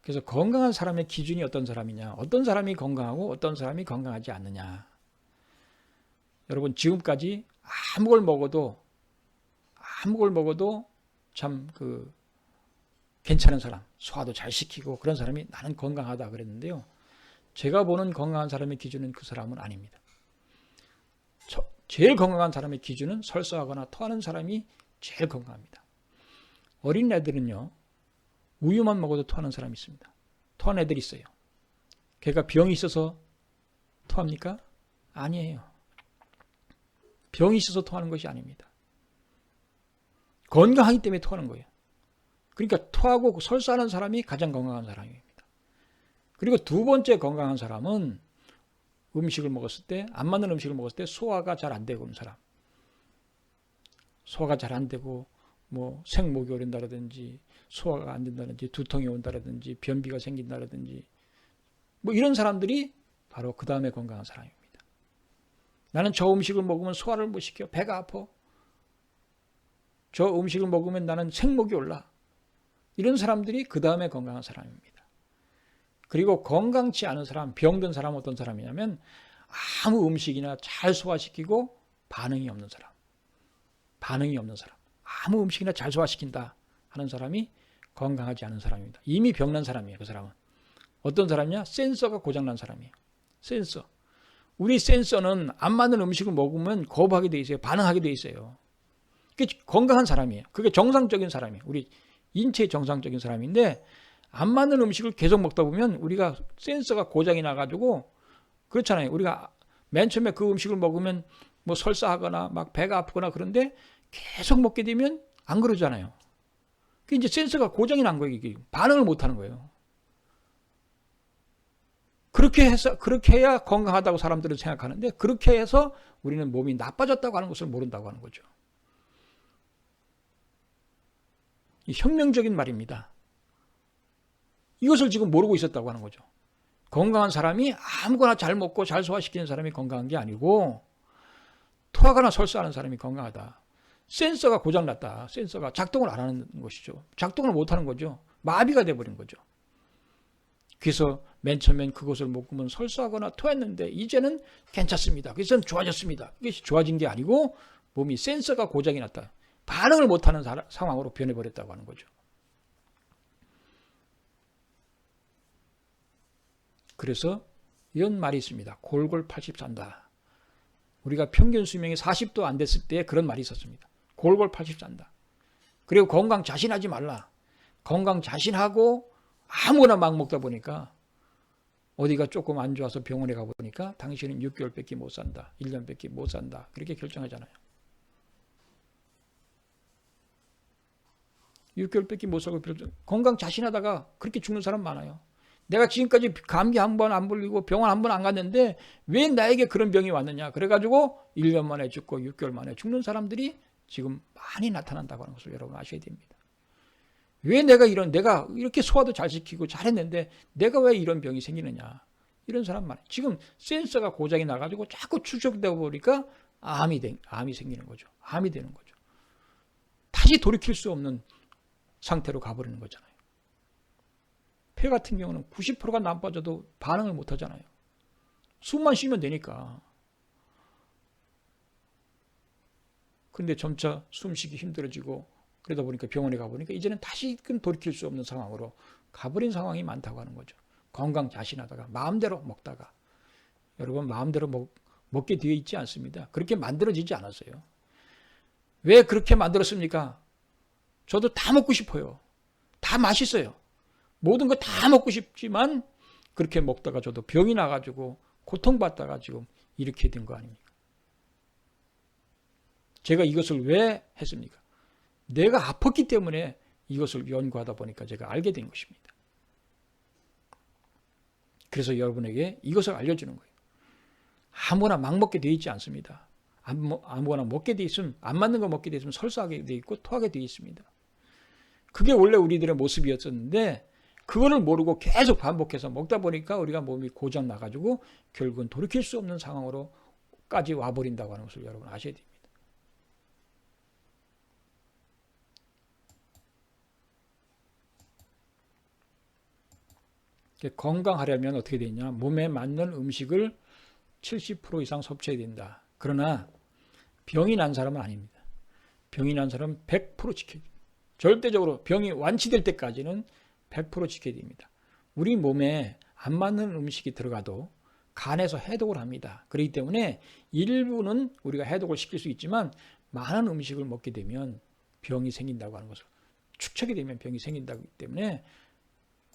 그래서 건강한 사람의 기준이 어떤 사람이냐, 어떤 사람이 건강하고 어떤 사람이 건강하지 않느냐. 여러분 지금까지 아무 걸 먹어도 참 괜찮은 사람, 소화도 잘 시키고 그런 사람이 나는 건강하다 그랬는데요. 제가 보는 건강한 사람의 기준은 그 사람은 아닙니다. 제일 건강한 사람의 기준은 설사하거나 토하는 사람이 제일 건강합니다. 어린 애들은요, 우유만 먹어도 토하는 사람이 있습니다. 토하는 애들이 있어요. 걔가 병이 있어서 토합니까? 아니에요. 병이 있어서 토하는 것이 아닙니다. 건강하기 때문에 토하는 거예요. 그러니까 토하고 설사하는 사람이 가장 건강한 사람입니다. 그리고 두 번째 건강한 사람은 음식을 먹었을 때, 안 맞는 음식을 먹었을 때 소화가 잘 안 되고 그런 사람. 소화가 잘 안 되고 생목이 오른다라든지 소화가 안 된다든지 두통이 온다라든지 변비가 생긴다라든지 이런 사람들이 바로 그 다음에 건강한 사람입니다. 나는 저 음식을 먹으면 소화를 못 시켜. 배가 아파. 저 음식을 먹으면 나는 생목이 올라. 이런 사람들이 그 다음에 건강한 사람입니다. 그리고 건강치 않은 사람, 병든 사람은 어떤 사람이냐면 아무 음식이나 잘 소화시키고 반응이 없는 사람. 아무 음식이나 잘 소화시킨다 하는 사람이 건강하지 않은 사람입니다. 이미 병난 사람이에요. 그 사람은. 어떤 사람이냐? 센서가 고장난 사람이에요. 센서. 우리 센서는 안 맞는 음식을 먹으면 거부하게 돼 있어요. 반응하게 돼 있어요. 그게 건강한 사람이에요. 그게 정상적인 사람이에요. 우리 인체의 정상적인 사람인데 안 맞는 음식을 계속 먹다 보면 우리가 센서가 고장이 나가지고 그렇잖아요. 우리가 맨 처음에 그 음식을 먹으면 설사하거나 막 배가 아프거나 그런데 계속 먹게 되면 안 그러잖아요. 그게 이제 센서가 고장이 난 거예요. 이게 반응을 못 하는 거예요. 그렇게 해야 건강하다고 사람들은 생각하는데 그렇게 해서 우리는 몸이 나빠졌다고 하는 것을 모른다고 하는 거죠. 혁명적인 말입니다. 이것을 지금 모르고 있었다고 하는 거죠. 건강한 사람이 아무거나 잘 먹고 잘 소화시키는 사람이 건강한 게 아니고 토하거나 설사하는 사람이 건강하다. 센서가 고장났다. 센서가 작동을 안 하는 것이죠. 작동을 못하는 거죠. 마비가 돼버린 거죠. 그래서 맨 처음엔 그것을 먹으면 설사하거나 토했는데 이제는 괜찮습니다. 그래서 좋아졌습니다. 이것이 좋아진 게 아니고 몸이 센서가 고장이 났다. 반응을 못하는 상황으로 변해버렸다고 하는 거죠. 그래서 이런 말이 있습니다. 골골 80 산다. 우리가 평균 수명이 40도 안 됐을 때 그런 말이 있었습니다. 골골 80 산다. 그리고 건강 자신하지 말라. 건강 자신하고 아무거나 막 먹다 보니까 어디가 조금 안 좋아서 병원에 가보니까 당신은 6개월밖에 못 산다. 1년밖에 못 산다. 그렇게 결정하잖아요. 6개월밖에 못 살고 건강 자신하다가 그렇게 죽는 사람 많아요. 내가 지금까지 감기 한 번 안 걸리고 병원 한 번 안 갔는데 왜 나에게 그런 병이 왔느냐. 그래가지고 1년 만에 죽고 6개월 만에 죽는 사람들이 지금 많이 나타난다고 하는 것을 여러분 아셔야 됩니다. 왜 내가 이렇게 소화도 잘 시키고 잘했는데 내가 왜 이런 병이 생기느냐. 이런 사람 많아요. 지금 센서가 고장이 나가지고 자꾸 추적되고 보니까 암이 생기는 거죠. 암이 되는 거죠. 다시 돌이킬 수 없는 상태로 가버리는 거잖아요. 폐 같은 경우는 90%가 나빠져도 반응을 못 하잖아요. 숨만 쉬면 되니까. 근데 점차 숨쉬기 힘들어지고 그러다 보니까 병원에 가보니까 이제는 다시금 돌이킬 수 없는 상황으로 가버린 상황이 많다고 하는 거죠. 건강 자신하다가 마음대로 먹다가 여러분 마음대로 먹게 되어 있지 않습니다. 그렇게 만들어지지 않았어요. 왜 그렇게 만들었습니까? 저도 다 먹고 싶어요. 다 맛있어요. 모든 거 다 먹고 싶지만 그렇게 먹다가 저도 병이 나가지고 고통받다가 지금 이렇게 된 거 아닙니까? 제가 이것을 왜 했습니까? 내가 아팠기 때문에 이것을 연구하다 보니까 제가 알게 된 것입니다. 그래서 여러분에게 이것을 알려주는 거예요. 아무거나 막 먹게 되어 있지 않습니다. 아무거나 먹게 되어 있으면 안 맞는 거 먹게 되어 있으면 설사하게 되어 있고 토하게 되어 있습니다. 그게 원래 우리들의 모습이었었는데 그거를 모르고 계속 반복해서 먹다 보니까 우리가 몸이 고장 나가지고 결국은 돌이킬 수 없는 상황으로까지 와버린다고 하는 것을 여러분 아셔야 됩니다. 건강하려면 어떻게 되냐? 몸에 맞는 음식을 70% 이상 섭취해야 된다. 그러나 병이 난 사람은 아닙니다. 병이 난 사람은 100% 지켜야 됩니다. 절대적으로 병이 완치될 때까지는 100% 지켜야 됩니다. 우리 몸에 안 맞는 음식이 들어가도 간에서 해독을 합니다. 그렇기 때문에 일부는 우리가 해독을 시킬 수 있지만 많은 음식을 먹게 되면 병이 생긴다고 하는 것을 축적이 되면 병이 생긴다기 때문에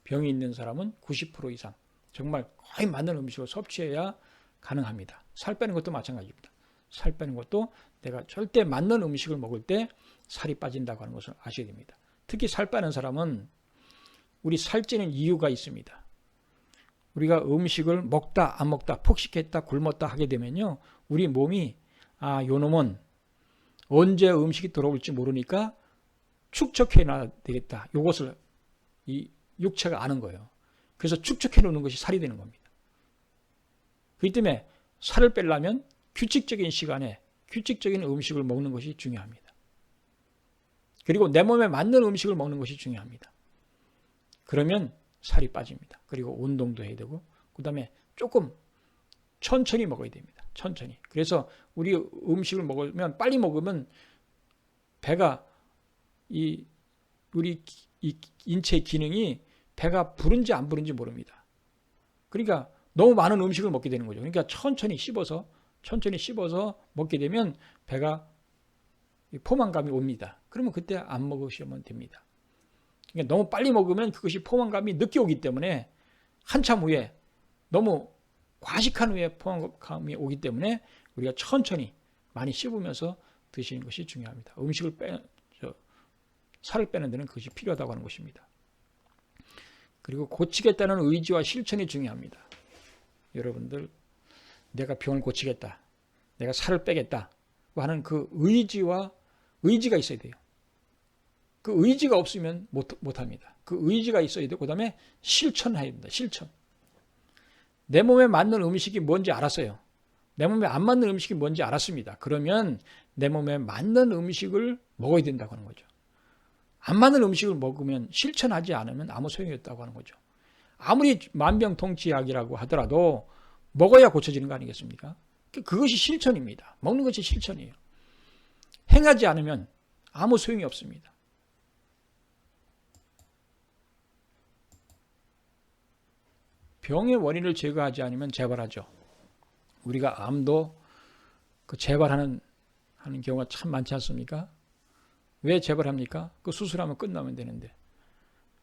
병이 있는 사람은 90% 이상 정말 거의 맞는 음식을 섭취해야 가능합니다. 살 빼는 것도 마찬가지입니다. 살 빼는 것도 내가 절대 맞는 음식을 먹을 때 살이 빠진다고 하는 것을 아셔야 됩니다. 특히 살 빼는 사람은 우리 살찌는 이유가 있습니다. 우리가 음식을 먹다 안 먹다 폭식했다 굶었다 하게 되면요, 우리 몸이 요 놈은 언제 음식이 들어올지 모르니까 축적해 놔야 되겠다. 이것을 이 육체가 아는 거예요. 그래서 축적해 놓는 것이 살이 되는 겁니다. 그렇기 때문에 살을 빼려면 규칙적인 시간에 규칙적인 음식을 먹는 것이 중요합니다. 그리고 내 몸에 맞는 음식을 먹는 것이 중요합니다. 그러면 살이 빠집니다. 그리고 운동도 해야 되고 그 다음에 조금 천천히 먹어야 됩니다. 천천히. 그래서 우리 음식을 먹으면 빨리 먹으면 배가 우리 인체의 기능이 배가 부른지 안 부른지 모릅니다. 그러니까 너무 많은 음식을 먹게 되는 거죠. 그러니까 천천히 씹어서 먹게 되면 배가 포만감이 옵니다. 그러면 그때 안 먹으시면 됩니다. 그러니까 너무 빨리 먹으면 그것이 포만감이 늦게 오기 때문에 한참 후에 너무 과식한 후에 포만감이 오기 때문에 우리가 천천히 많이 씹으면서 드시는 것이 중요합니다. 살을 빼는 데는 그것이 필요하다고 하는 것입니다. 그리고 고치겠다는 의지와 실천이 중요합니다. 여러분들, 내가 병을 고치겠다, 내가 살을 빼겠다 하는 그 의지가 있어야 돼요. 그 의지가 없으면 못합니다. 그 의지가 있어야 되고, 그 다음에 실천해야 됩니다. 실천. 내 몸에 맞는 음식이 뭔지 알았어요. 내 몸에 안 맞는 음식이 뭔지 알았습니다. 그러면 내 몸에 맞는 음식을 먹어야 된다고 하는 거죠. 안 맞는 음식을 먹으면 실천하지 않으면 아무 소용이 없다고 하는 거죠. 아무리 만병통치약이라고 하더라도 먹어야 고쳐지는 거 아니겠습니까? 그것이 실천입니다. 먹는 것이 실천이에요. 행하지 않으면 아무 소용이 없습니다. 병의 원인을 제거하지 않으면 재발하죠. 우리가 암도 그 재발하는 경우가 참 많지 않습니까? 왜 재발합니까? 그 수술하면 끝나면 되는데.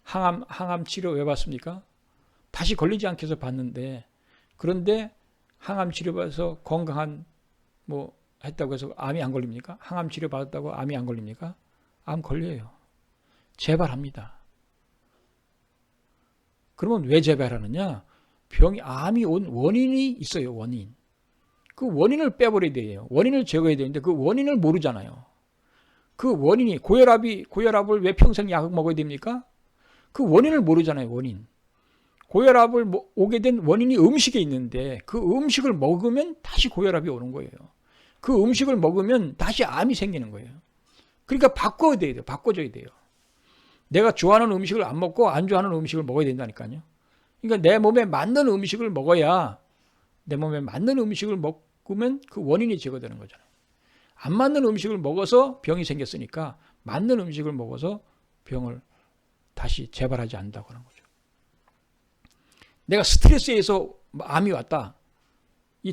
항암 치료 왜 받습니까? 다시 걸리지 않게 해서 받는데, 그런데 항암 치료 받아서 건강한 했다고 해서 암이 안 걸립니까? 항암 치료 받았다고 암이 안 걸립니까? 암 걸려요. 재발합니다. 그러면 왜 재발하느냐? 암이 온 원인이 있어요. 원인. 그 원인을 빼버려야 돼요. 원인을 제거해야 되는데 그 원인을 모르잖아요. 그 원인이 고혈압을 왜 평생 약 먹어야 됩니까? 그 원인을 모르잖아요. 원인. 고혈압을 오게 된 원인이 음식에 있는데 그 음식을 먹으면 다시 고혈압이 오는 거예요. 그 음식을 먹으면 다시 암이 생기는 거예요. 그러니까 바꿔야 돼요. 바꿔줘야 돼요. 내가 좋아하는 음식을 안 먹고 안 좋아하는 음식을 먹어야 된다니까요. 그러니까 내 몸에 맞는 음식을 먹어야, 내 몸에 맞는 음식을 먹으면 그 원인이 제거되는 거잖아요. 안 맞는 음식을 먹어서 병이 생겼으니까 맞는 음식을 먹어서 병을 다시 재발하지 않는다고 하는 거죠. 내가 스트레스에서 암이 왔다.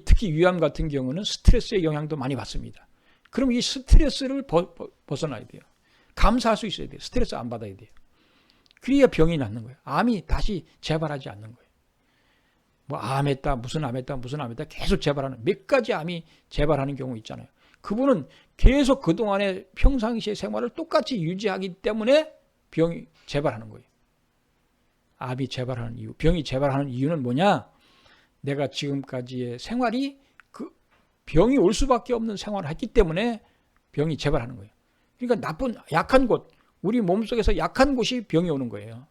특히 위암 같은 경우는 스트레스의 영향도 많이 받습니다. 그럼 이 스트레스를 벗어나야 돼요. 감사할 수 있어야 돼요. 스트레스 안 받아야 돼요. 그래야 병이 낫는 거예요. 암이 다시 재발하지 않는 거예요. 암했다, 무슨 암했다 계속 재발하는, 몇 가지 암이 재발하는 경우 있잖아요. 그분은 계속 그동안의 평상시의 생활을 똑같이 유지하기 때문에 병이 재발하는 거예요. 암이 재발하는 이유, 병이 재발하는 이유는 뭐냐? 내가 지금까지의 생활이 그 병이 올 수밖에 없는 생활을 했기 때문에 병이 재발하는 거예요. 그러니까 약한 곳, 우리 몸속에서 약한 곳이 병이 오는 거예요.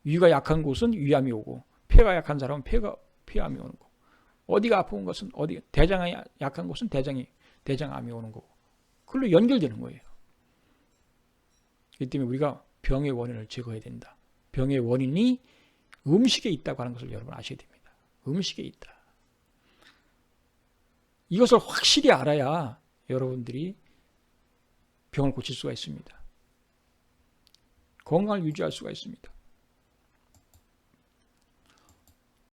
위가 약한 곳은 위암이 오고, 폐가 약한 사람은 폐암이 오는 거고, 어디가 아픈 것은 대장이 약한 곳은 대장암이 오는 거고, 그걸로 연결되는 거예요. 그렇기 때문에 우리가 병의 원인을 제거해야 된다. 병의 원인이 음식에 있다고 하는 것을 여러분 아셔야 됩니다. 음식에 있다. 이것을 확실히 알아야 여러분들이 병을 고칠 수가 있습니다. 건강을 유지할 수가 있습니다.